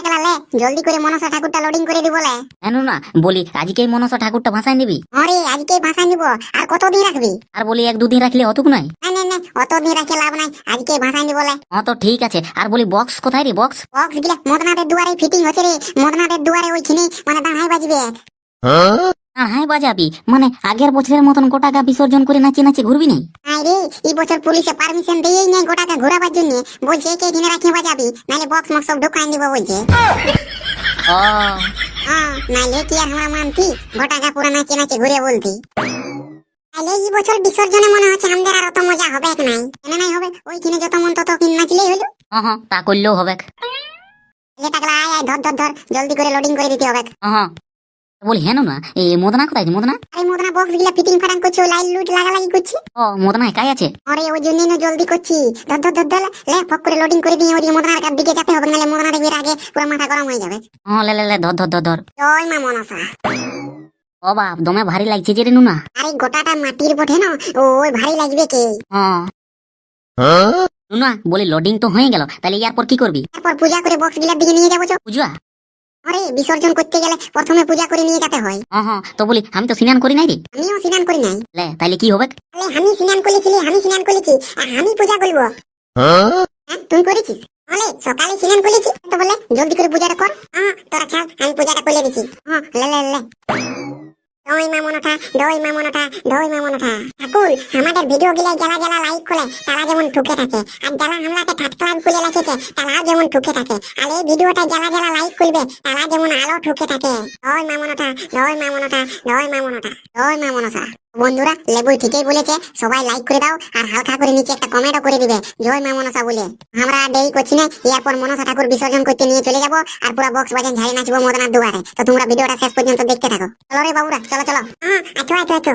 টাকলা লে জলদি করে মনসা ঠাকুরটা লোডিং করে দিব বলে। কেন না বলি আজকেই মনসা ঠাকুরটা ভাসায় নিবি? আরে আজকেই ভাসাই নিব। আর কতদিন রাখবি? আর বলি 1-2 দিন রাখলে অতুক নাই? না না না, অতদিন রাখে লাভ নাই, আজকেই ভাসাই নিব বলে। হ্যাঁ তো ঠিক আছে। আর বলি বক্স কোথায় রে? বক্স বক্স গিলা মদনাদের দুয়ারে ফিটিং হচ্ছে রে। মদনাদের দুয়ারে ওইখানে মানে দাঁড়াই বাজবে। হ্যাঁ বাজাবি মানে আগের বছরের মতন গোটাকা বিসর্জন করে নাচি নাচি ঘুরবি নাই? নাই রে, এই বছর পুলিশে পারমিশন দিয়েই নাই গোটাকে ঘোরাবার জন্য। বলছে কে দিনে রাখি বাজাবি, নাহলে বক্স মক্স সব ঢুকাই দিব বলছে। ও হ্যাঁ, নাহলে কি আর আমরা মানতি গোটাকা পুরো নাচে নাচে ঘুরে বলতি। তাহলে এই বছর বিসর্জনে মনে হচ্ছে আমাদের আর অত মজা হবে নাই। কেন নাই হবে? ওইখানে যত মন তত নাচলেই হলো। হ্যাঁ তা করলেও হবে। লে টাকলা আয় আয়, ধর ধর ধর, জলদি করে লোডিং করে দিতে হবে। হ্যাঁ বলি হেন না এই মদনা কোথায়? মদনা আরে মদনা বক্স গিলা ফিটিং ফাটাং করছে, ওই লাইট লুট লাগালাগি করছি। ও মদনা একাই আছে? আরে ওই জন্যই জলদি করছি। ধর ধর ধর ধর, লে ফক করে লোডিং করে দিয়ে ওই মদনার কাছ দিকে যেতে হবে, নাহলে মদনা দেখবি আগে পুরো মাথা গরম হয়ে যাবে। হ্যাঁ লে লে লে ধর ধর ধর ধর। জয় মা মনসা। ও বাপ দমে ভারী লাগছে যে রে নুনা। আরে গোটাটা মাটির বটে না, ওই ভারী লাগবে কে। হ্যাঁ নুনা বলি লোডিং তো হয়ে গেল, তাহলে ইয়ারপর কি করবি? তারপর পূজা করে বক্স গিলার দিকে নিয়ে যাবো। পূজা? আরে বিসর্জন করতে গেলে প্রথমে পূজা করে নিয়ে যেতে হয়। হ্যাঁ তো বলি আমি তো স্নান করি নাই রে। আমিও স্নান করি নাই। লে তাইলে কি হবে? তাহলে আমি স্নান করেছিলি, আমি স্নান করেছি, আর আমি পূজা করবো। হ্যাঁ তুই করেছিস? বলে সকালে স্নান করেছি তো, বলে জলদি করে পূজাটা কর। হ্যাঁ তোরা ছাড়, আমি পূজাটা করে দিচ্ছি। হ্যাঁ লে লে লে। দই মা মনটা, দই মা মনটা, দই মা মনটা। ঠাকুর আমাদের ভিডিও গিলা যারা যারা লাইক করে তারা যেমন ঠুকে থাকে, আর যারা আমরাকে সাবস্ক্রাইব করে রেখেছে তারাও যেমন ঠুকে থাকে, আর এই ভিডিওটা যারা যারা লাইক করবে তারা যেমন আলো ঠুকে থাকে। দই মা মনটা, দই মা মনটা, দই মা মনটা, দই মা মনসা। বন্ধুরা লেবু ঠিকই বলেছে, সবাই লাইক করে দাও আর হালকা করে নিচে একটা কমেন্টও করে দিবে জয় মা মনসা বলে। আমরা আর দেরি করছি না, এরপর মনসা ঠাকুর বিসর্জন করতে নিয়ে চলে যাবো আর পুরো বক্স বাজান ঝাড়ি নাচবো মদনার দুয়ারে। তো তোমরা ভিডিওটা শেষ পর্যন্ত দেখতে থাকো। চলো রে বাবুরা, চলো চলো। হ্যাঁ আচ্ছা আচ্ছা আচ্ছা।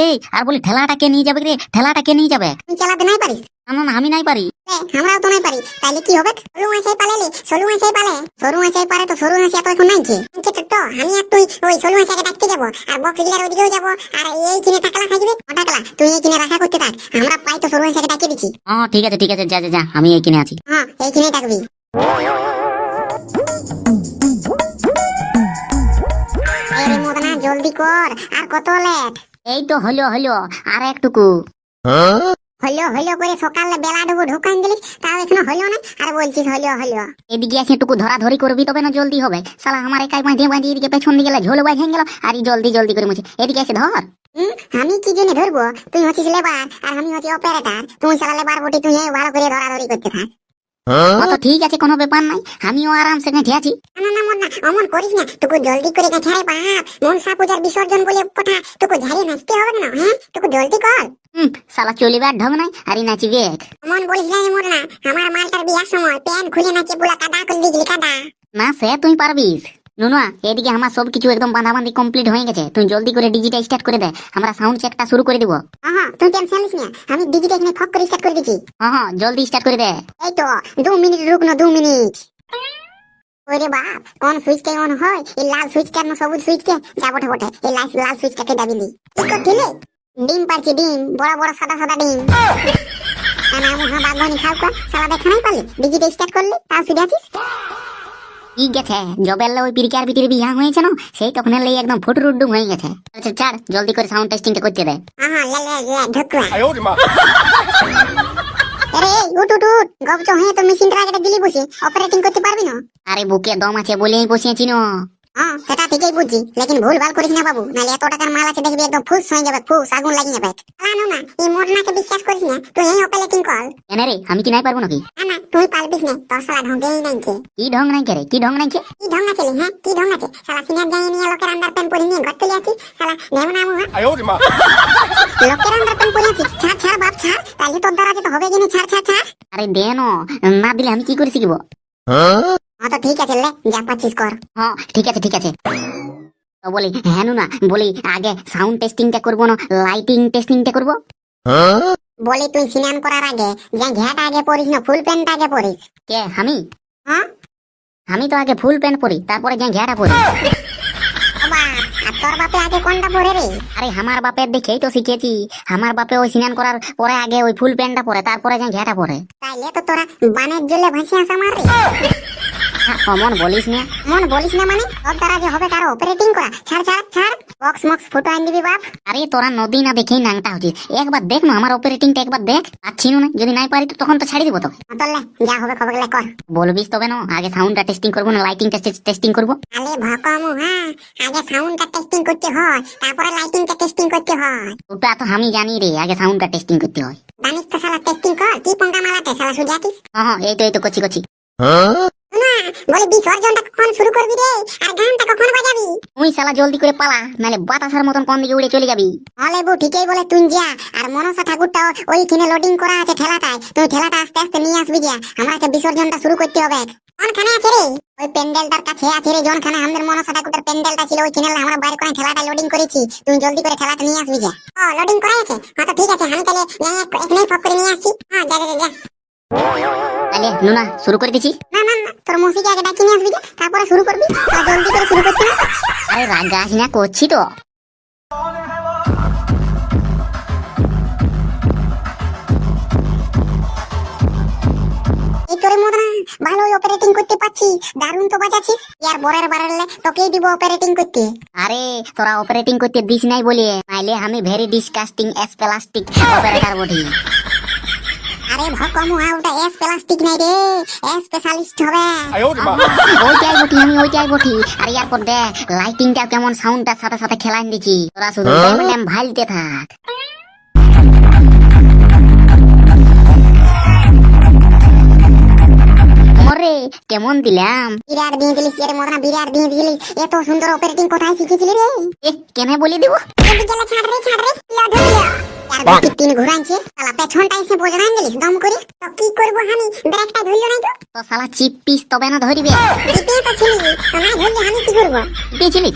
এই আর বলি ঠেলাটা কে নিয়ে যাবে রে? ঠেলাটা কে নিয়ে যাবে? তুই চালাতে নাই পারিস? না না আমি নাই পারি। আমরাও তো নাই পারি, তাইলে কি হবে? সরু হাসি পালে, সরু হাসি পালে, সরু হাসি পারে তো সরু হাসি এত এখন নাই কি? তো আমি আর তুই ওই সরু হাসিকে ডাকতে যাবো, আর বক্স গিলার ওইদিকেও যাবো, আর এই কিনে টাকলা থাকবে। টাকলা তুই এই কিনে রাখা করতে থাক, আমরা পাই তো সরু হাসিকে ডাকিয়ে দিচ্ছি। হ্যাঁ ঠিক আছে ঠিক আছে, যা যা যা, আমি এই কিনে আছি। হ্যাঁ এই কিনে ডাকবি। আরে মদনা জলদি কর, আর কত লেট? এই তো হলো হলো, আর একটুকু। হলো হলো করে সকালে বেলা ডুবো ঢুকান দিলিস, তাও এখনো হলো না, আর বলছিস হলো হলো। এদিকে এসে একটু ধরাধরি করবি তবে না জলদি হবে। শালা আমার একাই বাঁধিয়ে বাঁধিয়ে এদিকে পেছন দিকে গেলে ঝোল বাইধে গেল, আর এই জলদি জলদি করে মুছে এদিকে এসে ধর। আমি কি জন্য ধরবো? তুই হচ্ছিস লেবার আর আমি হচ্ছি অপারেটর। তুই শালা লেবার বটি, তুই ভালো করে ধরাধরি করতে থাক। তো ঠিক আছে, কোনো ব্যাপার নাই, আমিও আরামসে গেঁথে আছি। না না না, অমন করিস না, টুকু জলদি করে গেছে। আরে বাপ, মনসা পূজার বিসর্জন বলে কথা, টুকু ঝাড়িয়ে নাচতে হবে না? হ্যাঁ টুকু জলদি কর। শালা চলিবার ঢং নাই আর নাচিবে। অমন বলিস না মোর না, আমার মালটার বিয়ার সময় প্যান্ট খুলে নাচে বুলা কাদা করে দিয়েছিলি, কাদা। না সে তুই পারবিস। নুনা এদিকে আমার সব কিছু একদম বাঁধাবাঁধি কমপ্লিট হয়ে গেছে, তুই জলদি করে ডিজিটা স্টার্ট করে দে, আমরা সাউন্ড চেকটা শুরু করে দিব। হ্যাঁ তুই টেনশন নিস না, আমি ডিজিটা এখানে ফক করে স্টার্ট করে দিচ্ছি। হ্যাঁ জলদি স্টার্ট করে দে। এই তো 2 মিনিট রুক না, 2 মিনিট। ওরে বাপ, কোন সুইচটা অন হয়? এই লাল সুইচটা না সবুজ সুইচটা? যা বটে বটে, এই লাল সুইচটাকে দাবিলি। কি করছিলি? ডিম পারছি, ডিম, বড় বড় সাদা সাদা ডিম। না মুহা বাগবানি খাও কো, সালা দেখা নাই পারলি? ডিজিটা স্টার্ট করলি, তাও শুধু আছিস। ঠিক গেছে, জবেল্লা ওই পিরিকার ভিতরে বিয়া হয়েছে না, সেই তখন এলে একদম ফুটরুডুম হয়ে গেছে। আচ্ছা ছাড়, জলদি করে সাউন্ড টেস্টিংটা করতে দে। হ্যাঁ লে লে লে ঢুকলা। আরে উঠ উঠ উঠ, গবচ হয়ে তো মেশিনটা আগে দিলি বসে অপারেটিং করতে পারবি না। আরে বুকে দম আছে বলেই বসিয়েছি না। হ্যাঁ সেটা ঠিকই বুঝছি, লেকিন ভুল ভাল করিস না বাবু, নাহলে এত টাকার মাল আছে দেখবি একদম ফুস হয়ে যাবে, ফুস আগুন লাগিয়ে যাবে। জানো না, এই মরনাকে বিশ্বাস করিস না, তুই এই অপারেটিং কর। কেন রে, আমি কি নাই পারবো নাকি? না না তুই পারবিস না, তোর শালা ঢঙ্গেই নাই কে। কি ঢং নাই কে রে? কি ঢং নাই কে? কি ঢং আছে রে? হ্যাঁ কি ঢং আছে? শালা সিনিয়র যাই নিয়ে লোকের আন্ডার প্যান্ট পরে নিয়ে ঘর চলে আছি, শালা নেব না মুহা। লোকের আন্ডার প্যান্ট পরে আছি, ছাড় ছাড় বাপ ছাড়, তাহলে তোর দ্বারা যেতে হবে কিনা, ছাড় ছাড় ছাড়। আরে দে না দিলে আমি কি করে শিখবো? হ্যাঁ তো ঠিক আছে, লে যা পাচ্ছিস কর। হ্যাঁ ঠিক আছে ঠিক আছে। তো বলি হ্যাঁ না বলি আগে সাউন্ড টেস্টিংটা করবো না লাইটিং টেস্টিংটা করবো? বলি তুই স্নান করার আগে যে ঘ্যাটা আগে পরিস না, ফুল প্যান্ট আগে পরিস। কে আমি? হ্যাঁ আমি তো আগে ফুল প্যান্ট পরি, তারপরে যে ঘেরা পরি। বাপ, আর তোর বাপে আগে কোনটা পরে রে? আরে আমার বাপের দেখেই তো শিখেছি, আমার বাপে ওই স্নান করার পরে আগে ওই ফুল প্যান্টটা পরে, তারপরে যে ঘেটা পরে। তাইলে তো তোরা বানের জলে ভাসি আসা মারবি। অমন বলিস না। মন বলিস না মানে তোর দ্বারা যে হবে তার অপারেটিং করা। ছাড় ছাড় ছাড়, বক্স মক্স ফুটো আন দিবি বাপ। আরে তোরা নদী না দেখেই নাংটা হচ্ছিস, একবার দেখ না আমার অপারেটিংটা, একবার দেখ। পাচ্ছি না, যদি নাই পারি তো তখন তো ছাড়ি দিব তোকে। তোরলে যা হবে খবর গেলে কর। বলবিস তবে না, আগে সাউন্ডটা টেস্টিং করবো না লাইটিংটা টেস্টিং করবো। আলে ভকমু, হ্যাঁ আগে সাউন্ডটা টেস্টিং করতে হয়, তারপরে লাইটিংটা টেস্টিং করতে হয়। ওটা তো আমি জানি রে, আগে সাউন্ডটা টেস্টিং করতে হয়। জানিস তো শালা, টেস্টিং কর। কি পঙ্কা মালাতে শালা সুজাতিস। হ্যাঁ এই তো করছি করছি। না বলে বিসর্জনটা কখন শুরু করবি রে, আর গানটা কখন বাজাবি? তুই শালা জলদি করে পালা, নাহলে বাতাসার মতন কোন দিকে উড়ে চলে যাবি। হলে বউ ঠিকই বলে, তুই যা। আর মনসা ঠাকুরটা ওইখানে লোডিং করা আছে ঠেলাটায়, তুই ঠেলাটা আস্তে আস্তে নিয়ে আসবি যা। আমাকে বিসর্জনটা শুরু করতে হবে। কোনখানে আছে রে? ওই প্যান্ডেলটার কাছে আছে রে, যখনখানে আমাদের মনসা ঠাকুরের প্যান্ডেলটা ছিল ওইখানে আমরা বাইরে করে ঠেলাটা লোডিং করেছি। তুই জলদি করে ঠেলাটা নিয়ে আসবি যা। ও লোডিং করা আছে, হ্যাঁ তো ঠিক আছে, আমি তাহলে এখানেই ফক করে নিয়ে আসছি। হ্যাঁ যা যা যা। তাহলে নুনা শুরু করে দিছি। না না না, তোর মসিকে আগে ডাকি নিয়ে আসবি যা, তারপরে শুরু করবি। আর জলদি করে শুরু করতে হবে। আরে রাগাস না, করছি তো। এই তোরে মদনা ভালোই অপারেটিং করতে পারছিস, দারুণ তো বাজাচ্ছিস। ইয়ার বরের বাড়ালে তোকেই দিব অপারেটিং করতে। আরে তোরা অপারেটিং করতে দিস নাই বলে, নাইলে আমি very disgusting S plastic operator বটি। আরে ভকমু, ওটা এস প্লাস্টিক নাই রে, এস স্পেশালিস্ট হবে। ওইটাই বটি, আমি ওইটাই বটি। আর ইয়ার পর দেখ লাইটিংটা কেমন সাউন্ডটার সাথে সাথে খেলান দিচ্ছি। তোরা শুধু ভাইলতে থাক। ওরে কেমন দিলাম? বিরাট দিয়ে দিলিস রে মদনা, বিরাট দিয়ে দিলিস। এত সুন্দর অপারেটিং কোথায় শিখেছিলি রে? এ কেন বলি দিব? বিকেলে ছাড় রে ছাড় রে, ধরিয়া আর বাকি তিন ঘুরাইছে শালা, পেছনটা এসে বোঝাই দিলিস দম করে। তো কি করবো আমি, ব্রেকটা ধরলো নাই তো। তো শালা চিপ পিস তবে না ধরিবে। চিপে তো ছিলি, তো নাই ধরলে আমি কি করবো? পেয়েছিলি?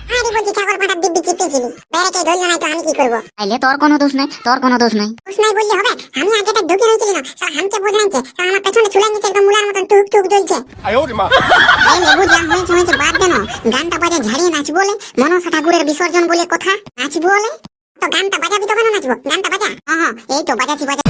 আরে বলছি ছাগল পাটার দিব্যি চিপে ছিলি, ব্রেকে ধরলো নাই তো আমি কি করবো? তাইলে তোর কোনো দোষ নাই, তোর কোনো দোষ নাই। দোষ নাই বললে হবে? আমি আগেটা ঢুকে রয়েছিলি না, শালা হামকে বোঝাইছে, শালা আমার পেছনে চুলাই নিচে একদম মুলার মতন টুক টুক জ্বলছে। এই লেবু যা হয়েছে হয়েছে, বাদ দেন। গানটা বাজে ঝাড়িয়ে নাচবো বলে, মনসা ঠাকুরের বিসর্জন বলে কথা, নাচবো বলে। তো গানটা বাজাবি তবে না নাচবো, গানটা বাজা। হ্যাঁ হ্যাঁ এই তো বাজাচ্ছি বাজা।